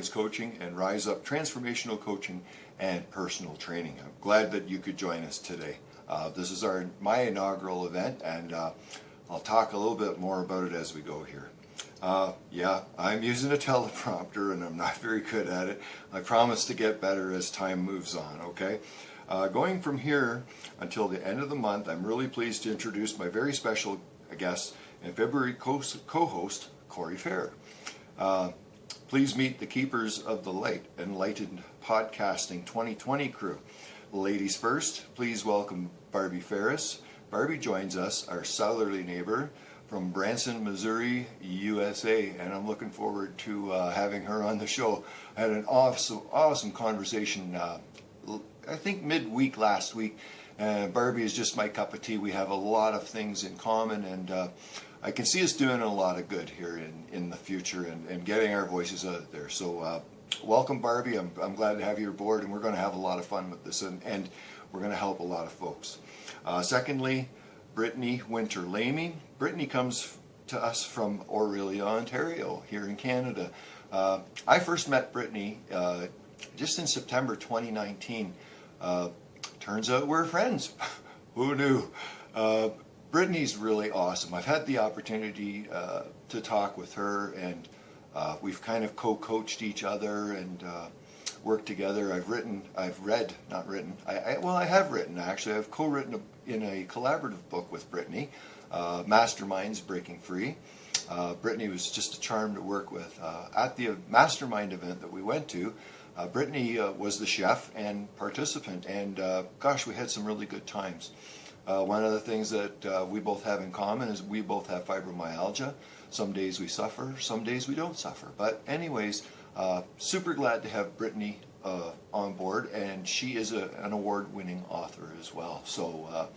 Dragons Coaching and Rise Up Transformational Coaching and Personal Training. I'm glad that you could join us today. This is my inaugural event, and I'll talk a little bit more about it as we go here. Yeah, I'm using a teleprompter and I'm not very good at it. I promise to get better as time moves on, okay? Going from here until the end of the month, I'm really pleased to introduce my very special guest and February co-host, Corey Phair. Please meet the keepers of the light, Enlightened Podcasting 2020 crew. Ladies first, please welcome Barbie Farris. Barbie joins us, our southerly neighbor, from Branson, Missouri, USA, and I'm looking forward to having her on the show. I had an awesome conversation, I think midweek last week. Barbie is just my cup of tea. We have a lot of things in common, and I can see us doing a lot of good here in the future and getting our voices out there. So welcome, Barbie. I'm glad to have you aboard, and we're going to have a lot of fun with this, and we're going to help a lot of folks. Secondly, Brittany Winter Lamey. Brittany comes to us from Orillia, Ontario, here in Canada. I first met Brittany just in September 2019. Turns out we're friends. Who knew? Brittany's really awesome. I've had the opportunity to talk with her, and we've kind of co-coached each other and worked together. I have written actually. I've co-written in a collaborative book with Brittany, Masterminds Breaking Free. Brittany was just a charm to work with. At the mastermind event that we went to, Brittany was the chef and participant, and gosh, we had some really good times. One of the things that we both have in common is we both have fibromyalgia. Some days we suffer, some days we don't suffer. But anyways, super glad to have Brittany on board, and she is an award-winning author as well. So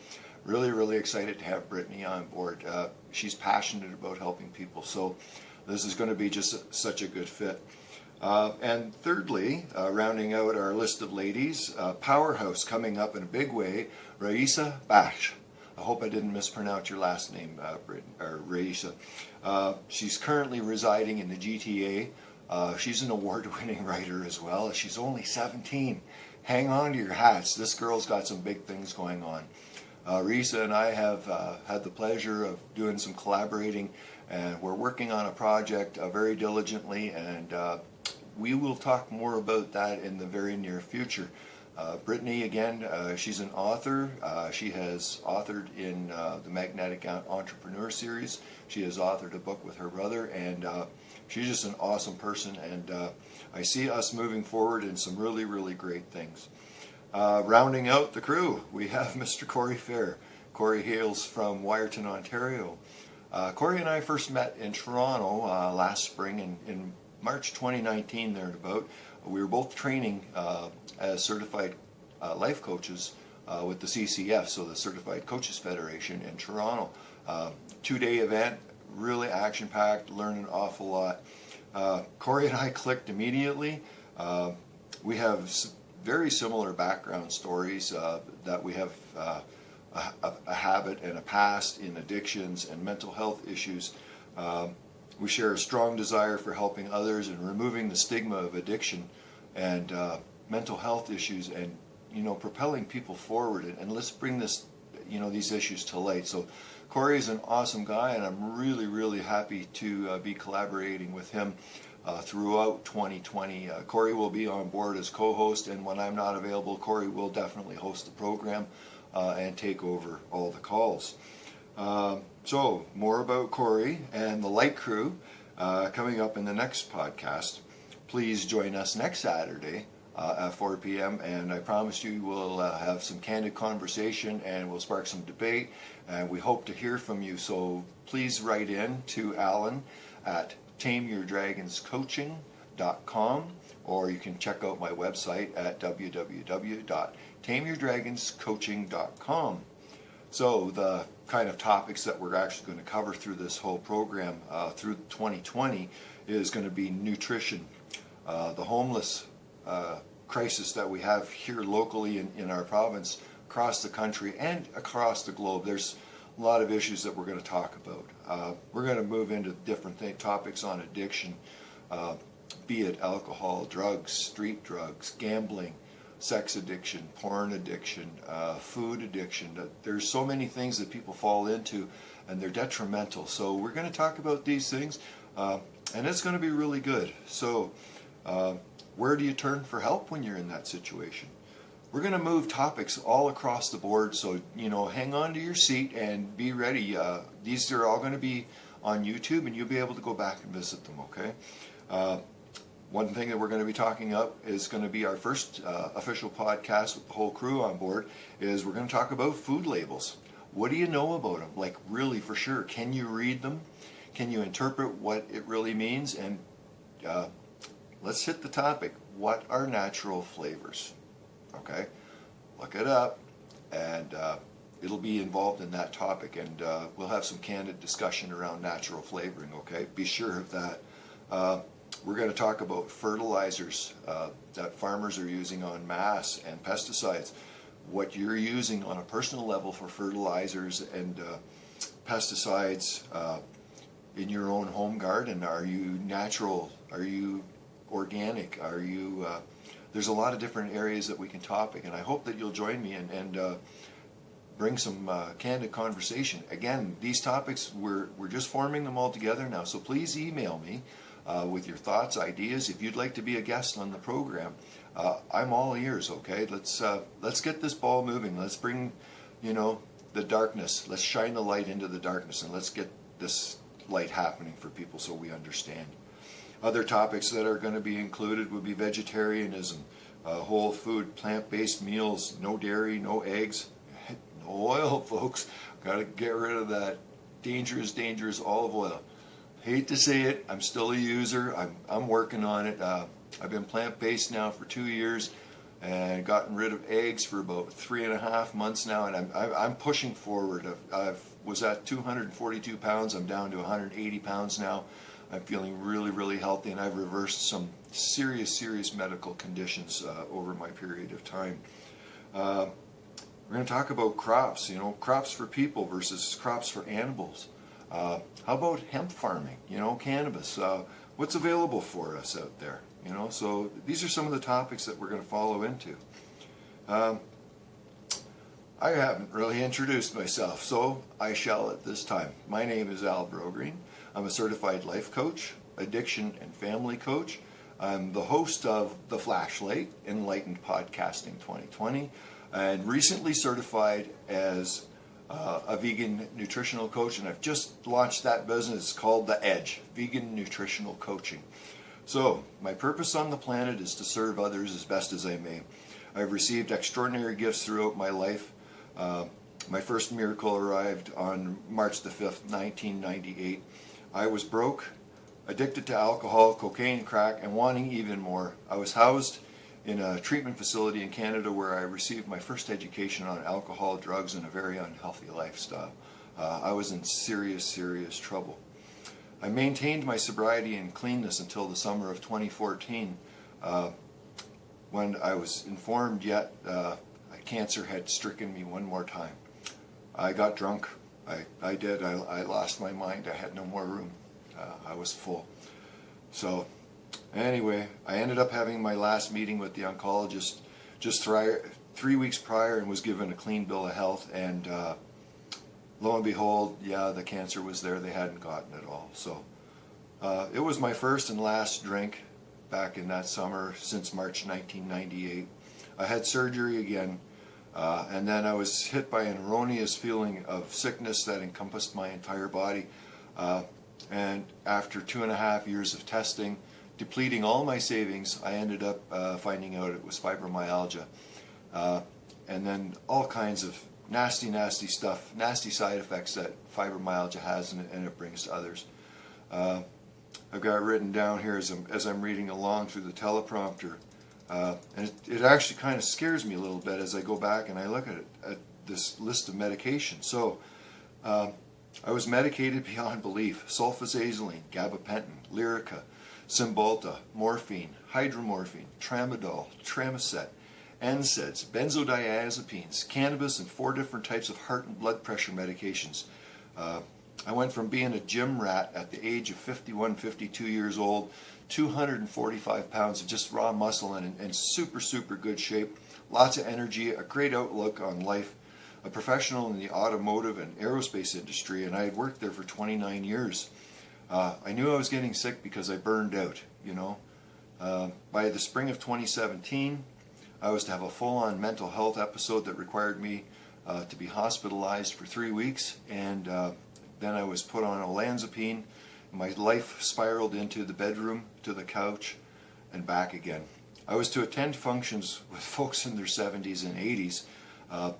really excited to have Brittany on board. She's passionate about helping people, so this is going to be just such a good fit. And thirdly, rounding out our list of ladies, powerhouse coming up in a big way, Raisa Bash. I hope I didn't mispronounce your last name, Raisa. She's currently residing in the GTA. She's an award-winning writer as well. She's only 17. Hang on to your hats. This girl's got some big things going on. Raisa and I have had the pleasure of doing some collaborating, and we're working on a project very diligently, and we will talk more about that in the very near future. Brittany, again, she's an author. She has authored in the Magnetic Entrepreneur series. She has authored a book with her brother, and she's just an awesome person, and I see us moving forward in some really great things. Rounding out the crew, we have Mr. Corey Phair. Corey hails from Wyerton, Ontario. Corey and I first met in Toronto last spring in March 2019 thereabout. We were both training as certified life coaches with the CCF, so the Certified Coaches Federation in Toronto. 2-day event, really action-packed, learned an awful lot. Corey and I clicked immediately. We have very similar background stories, that we have a habit and a past in addictions and mental health issues. We share a strong desire for helping others and removing the stigma of addiction and mental health issues, and propelling people forward. And let's bring this, these issues to light. So Corey is an awesome guy, and I'm really happy to be collaborating with him throughout 2020. Corey will be on board as co-host, and when I'm not available, Corey will definitely host the program and take over all the calls. So more about Corey and the Light Crew coming up in the next podcast. Please join us next Saturday at 4 p.m. and I promise you we'll have some candid conversation and we'll spark some debate, and we hope to hear from you. So please write in to Alan at tameyourdragonscoaching.com, or you can check out my website at www.tameyourdragonscoaching.com. So the kind of topics that we're actually going to cover through this whole program through 2020 is going to be nutrition, the homeless crisis that we have here locally in our province, across the country and across the globe. There's a lot of issues that we're going to talk about. We're going to move into different topics on addiction, be it alcohol, drugs, street drugs, gambling, sex addiction, porn addiction, food addiction. There's so many things that people fall into, and they're detrimental. So we're going to talk about these things, and it's going to be really good. So where do you turn for help when you're in that situation? We're going to move topics all across the board, so hang on to your seat and be ready. These are all going to be on YouTube, and you'll be able to go back and visit them, okay? One thing that we're going to be talking up is going to be our first official podcast with the whole crew on board, is we're going to talk about food labels. What do you know about them? Like, really, for sure. Can you read them? Can you interpret what it really means? And let's hit the topic. What are natural flavors? Okay, look it up, and it'll be involved in that topic, and we'll have some candid discussion around natural flavoring, okay? Be sure of that. We're going to talk about fertilizers that farmers are using en masse, and pesticides. What you're using on a personal level for fertilizers and pesticides in your own home garden. Are you natural? Are you organic? Are you... There's a lot of different areas that we can topic, and I hope that you'll join me and bring some candid conversation. Again, these topics, we're just forming them all together now, so please email me with your thoughts, ideas. If you'd like to be a guest on the program, I'm all ears, okay? Let's get this ball moving. Let's bring, the darkness. Let's shine the light into the darkness, and let's get this light happening for people so we understand. Other topics that are going to be included would be vegetarianism, whole food, plant-based meals, no dairy, no eggs, no oil, folks. Got to get rid of that dangerous olive oil. Hate to say it, I'm still a user. I'm working on it. I've been plant-based now for 2 years and gotten rid of eggs for about 3.5 months now, and I'm pushing forward. I was at 242 pounds. I'm down to 180 pounds now. I'm feeling really healthy, and I've reversed some serious medical conditions over my period of time. We're going to talk about crops, crops for people versus crops for animals. How about hemp farming, cannabis? What's available for us out there? So these are some of the topics that we're going to follow into. I haven't really introduced myself, so I shall at this time. My name is Brogreen. I'm a certified life coach, addiction and family coach. I'm the host of The Flashlight, Enlightened Podcasting 2020, and recently certified as a vegan nutritional coach, and I've just launched that business called The Edge, Vegan Nutritional Coaching. So, my purpose on the planet is to serve others as best as I may. I've received extraordinary gifts throughout my life. My first miracle arrived on March the 5th, 1998. I was broke, addicted to alcohol, cocaine, crack, and wanting even more. I was housed in a treatment facility in Canada where I received my first education on alcohol, drugs, and a very unhealthy lifestyle. I was in serious trouble. I maintained my sobriety and cleanness until the summer of 2014 when I was informed yet cancer had stricken me one more time. I got drunk. I did. I lost my mind. I had no more room. I was full. So anyway, I ended up having my last meeting with the oncologist just 3 weeks prior and was given a clean bill of health, and lo and behold, yeah, the cancer was there. They hadn't gotten it all. So it was my first and last drink back in that summer since March 1998. I had surgery again. And then I was hit by an erroneous feeling of sickness that encompassed my entire body. And after 2.5 years of testing, depleting all my savings, I ended up finding out it was fibromyalgia. And then all kinds of nasty stuff, nasty side effects that fibromyalgia has and it brings to others. I've got written down here as I'm reading along through the teleprompter. And it actually kind of scares me a little bit as I go back and I look at this list of medications. So I was medicated beyond belief. Sulfasalazine, gabapentin, Lyrica, Cymbalta, morphine, hydromorphine, tramadol, Tramacet, NSAIDs, benzodiazepines, cannabis, and 4 different types of heart and blood pressure medications. I went from being a gym rat at the age of 51, 52 years old, 245 pounds of just raw muscle and in super, super good shape, lots of energy, a great outlook on life, a professional in the automotive and aerospace industry, and I had worked there for 29 years. I knew I was getting sick because I burned out, you know. By the spring of 2017, I was to have a full-on mental health episode that required me to be hospitalized for 3 weeks, and then I was put on olanzapine. My life spiraled into the bedroom, to the couch, and back again. I was to attend functions with folks in their 70s and 80s.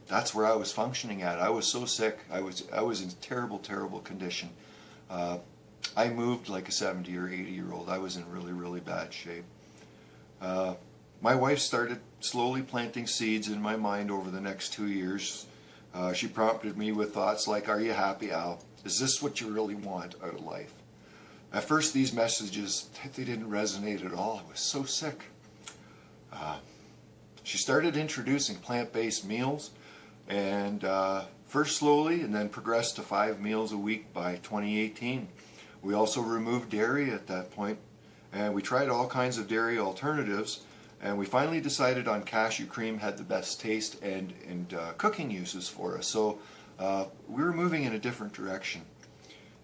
That's where I was functioning at. I was so sick. I was in terrible, terrible condition. I moved like a 70 or 80-year-old. I was in really, really bad shape. My wife started slowly planting seeds in my mind over the next 2 years. She prompted me with thoughts like, "Are you happy, Al? Is this what you really want out of life?" At first, these messages, they didn't resonate at all. I was so sick. She started introducing plant-based meals, and first slowly and then progressed to 5 meals a week by 2018. We also removed dairy at that point, and we tried all kinds of dairy alternatives, and we finally decided on cashew cream had the best taste and cooking uses for us. So we were moving in a different direction.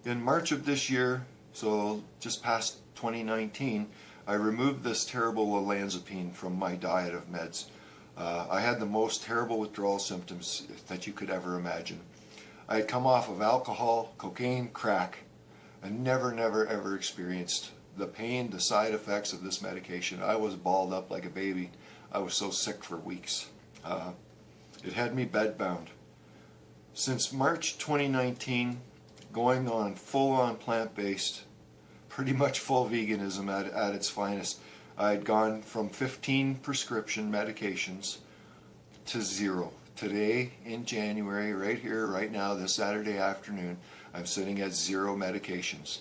In March of this year, so just past 2019, I removed this terrible olanzapine from my diet of meds. I had the most terrible withdrawal symptoms that you could ever imagine. I had come off of alcohol, cocaine, crack, and never, ever experienced the pain, the side effects of this medication. I was balled up like a baby. I was so sick for weeks. It had me bedbound. Since March 2019, going on full-on plant-based, pretty much full veganism at its finest, I'd gone from 15 prescription medications to 0. Today, in January, right here, right now, this Saturday afternoon, I'm sitting at 0 medications.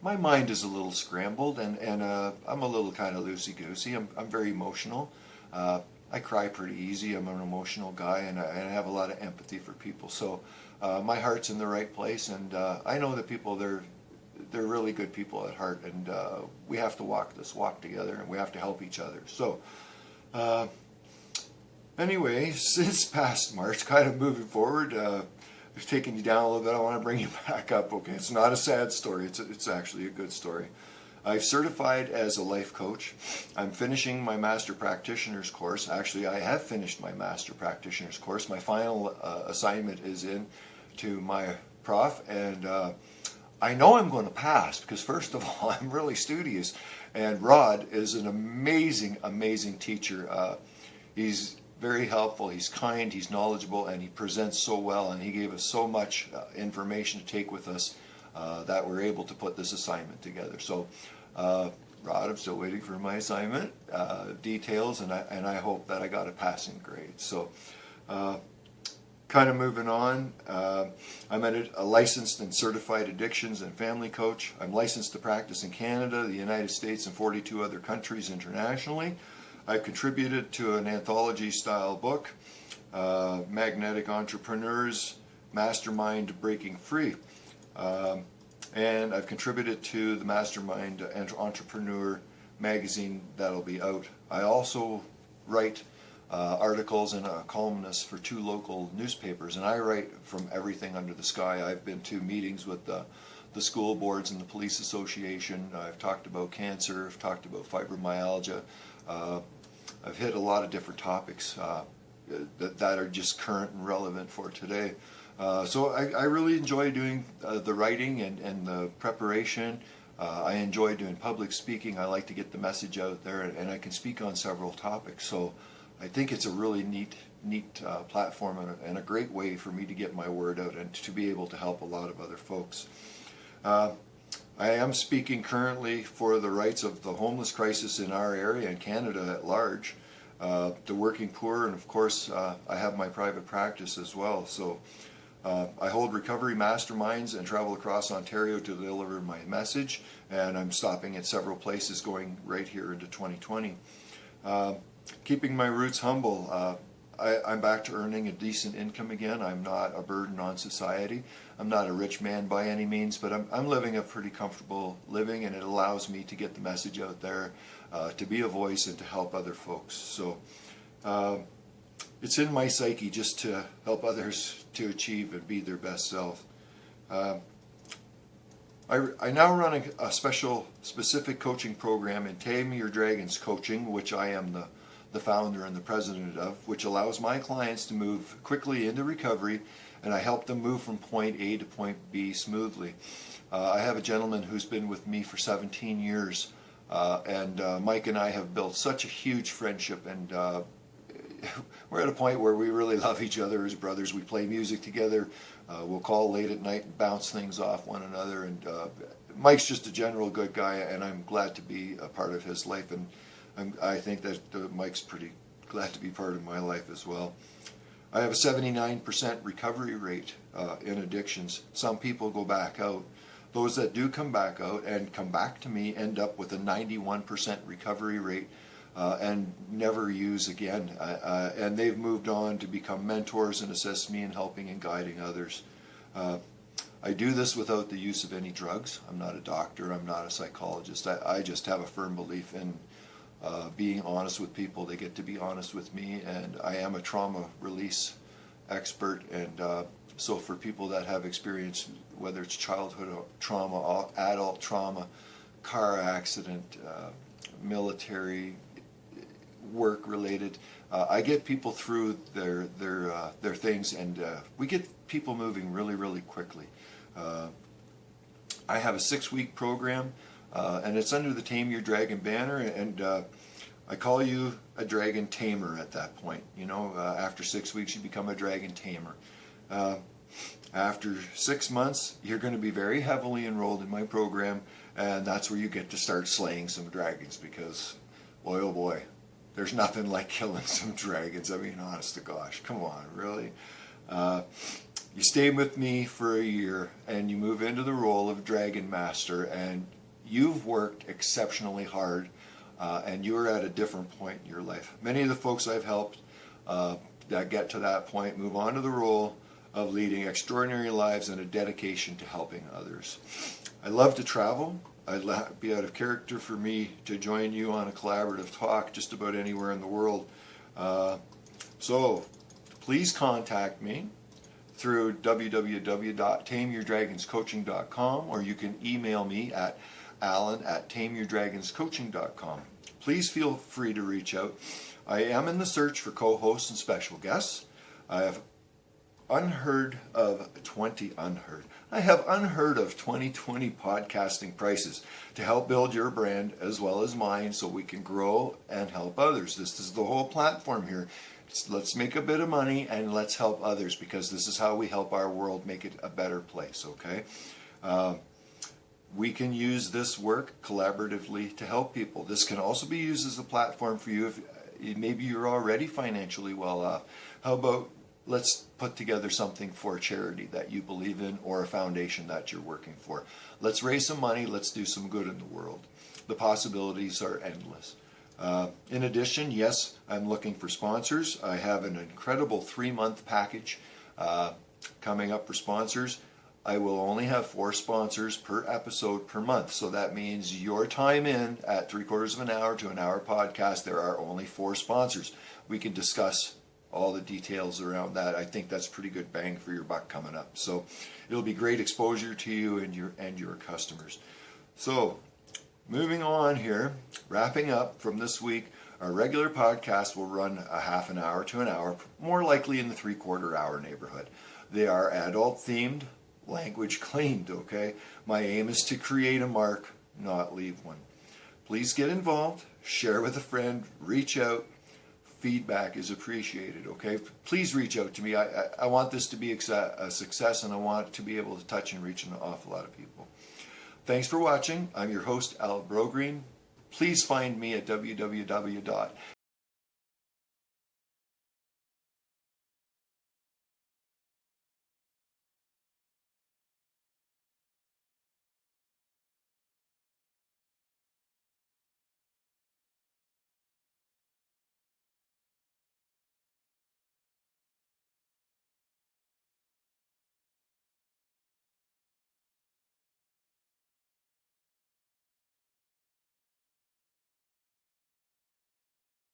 My mind is a little scrambled, and I'm a little kind of loosey-goosey. I'm very emotional. I cry pretty easy. I'm an emotional guy, and I have a lot of empathy for people. So my heart's in the right place, and I know that people, they're really good people at heart, and we have to walk this walk together, and we have to help each other. So anyway, since past March, kind of moving forward, I've taken you down a little bit. I want to bring you back up. Okay, it's not a sad story. It's actually a good story. I've certified as a life coach. I'm finishing my Master Practitioner's course. Actually, I have finished my Master Practitioner's course. My final assignment is in to my prof, and I know I'm going to pass because, first of all, I'm really studious, and Rod is an amazing, amazing teacher. He's very helpful, he's kind, he's knowledgeable, and he presents so well, and he gave us so much information to take with us that we're able to put this assignment together. So, Rod, I'm still waiting for my assignment details, and I hope that I got a passing grade. So, kind of moving on, I'm a licensed and certified addictions and family coach. I'm licensed to practice in Canada, the United States, and 42 other countries internationally. I've contributed to an anthology-style book, Magnetic Entrepreneurs, Mastermind Breaking Free. And I've contributed to the Mastermind Entrepreneur magazine that'll be out. I also write articles and a columnist for 2 local newspapers, and I write from everything under the sky. I've been to meetings with the school boards and the police association. I've talked about cancer, I've talked about fibromyalgia. I've hit a lot of different topics that are just current and relevant for today. So I really enjoy doing the writing and the preparation. I enjoy doing public speaking. I like to get the message out there, and I can speak on several topics. So I think it's a really neat platform and a great way for me to get my word out and to be able to help a lot of other folks. I am speaking currently for the rights of the homeless crisis in our area and Canada at large, the working poor, and of course I have my private practice as well. So I hold recovery masterminds and travel across Ontario to deliver my message, and I'm stopping at several places going right here into 2020. Keeping my roots humble, I'm back to earning a decent income again. I'm not a burden on society. I'm not a rich man by any means, but I'm living a pretty comfortable living, and it allows me to get the message out there, to be a voice and to help other folks. So it's in my psyche just to help others to achieve and be their best self. I now run a specific coaching program in Tame Your Dragons Coaching, which I am the founder and the president of, which allows my clients to move quickly into recovery, and I help them move from point A to point B smoothly. I have a gentleman who's been with me for 17 years, and Mike and I have built such a huge friendship, and we're at a point where we really love each other as brothers. We play music together. We'll call late at night and bounce things off one another. And Mike's just a general good guy, and I'm glad to be a part of his life. And I think that Mike's pretty glad to be part of my life as well. I have a 79% recovery rate in addictions. Some people go back out. Those that do come back out and come back to me end up with a 91% recovery rate. And never use again. And they've moved on to become mentors and assist me in helping and guiding others. I do this without the use of any drugs. I'm not a doctor. I'm not a psychologist. I just have a firm belief in being honest with people. They get to be honest with me, and I am a trauma release expert. And so for people that have experienced, whether it's childhood trauma, adult trauma, car accident, military, work related, I get people through their things, and we get people moving really quickly. I have a 6-week program, and it's under the Tame Your Dragon banner, and I call you a dragon tamer at that point. You know, after 6 weeks you become a dragon tamer. After 6 months you're going to be very heavily enrolled in my program, and that's where you get to start slaying some dragons, because boy oh boy, there's nothing like killing some dragons. I mean, honest to gosh, come on, really? You stay with me for a year, and you move into the role of Dragon Master, and you've worked exceptionally hard, and you're at a different point in your life. Many of the folks I've helped that get to that point move on to the role of leading extraordinary lives and a dedication to helping others. I love to travel. It'd be out of character for me to join you on a collaborative talk just about anywhere in the world. So please contact me through www.tameyourdragonscoaching.com, or you can email me at alan@tameyourdragonscoaching.com. Please feel free to reach out. I am in the search for co-hosts and special guests. I have unheard of 2020 podcasting prices to help build your brand as well as mine, so we can grow and help others. This is the whole platform here. Let's make a bit of money and let's help others, because this is how we help our world make it a better place, okay? We can use this work collaboratively to help people. This can also be used as a platform for you if maybe you're already financially well off. How about let's put together something for a charity that you believe in, or a foundation that you're working for. Let's raise some money. Let's do some good in the world. The possibilities are endless. In addition, yes, I'm looking for sponsors. I have an incredible 3-month package coming up for sponsors. I will only have 4 sponsors per episode per month. So that means your time in at 3/4 of an hour to an hour podcast, there are only 4 sponsors. We can discuss all the details around that. I think that's pretty good bang for your buck coming up. So it'll be great exposure to you and your customers. So moving on here, wrapping up from this week, our regular podcast will run a half an hour to an hour, more likely in the 3/4 hour neighborhood. They are adult themed, language cleaned, okay? My aim is to create a mark, not leave one. Please get involved, share with a friend, reach out. Feedback is appreciated, okay? Please reach out to me. I want this to be a success, and I want to be able to touch and reach an awful lot of people. Thanks for watching. I'm your host, Al Brogreen. Please find me at www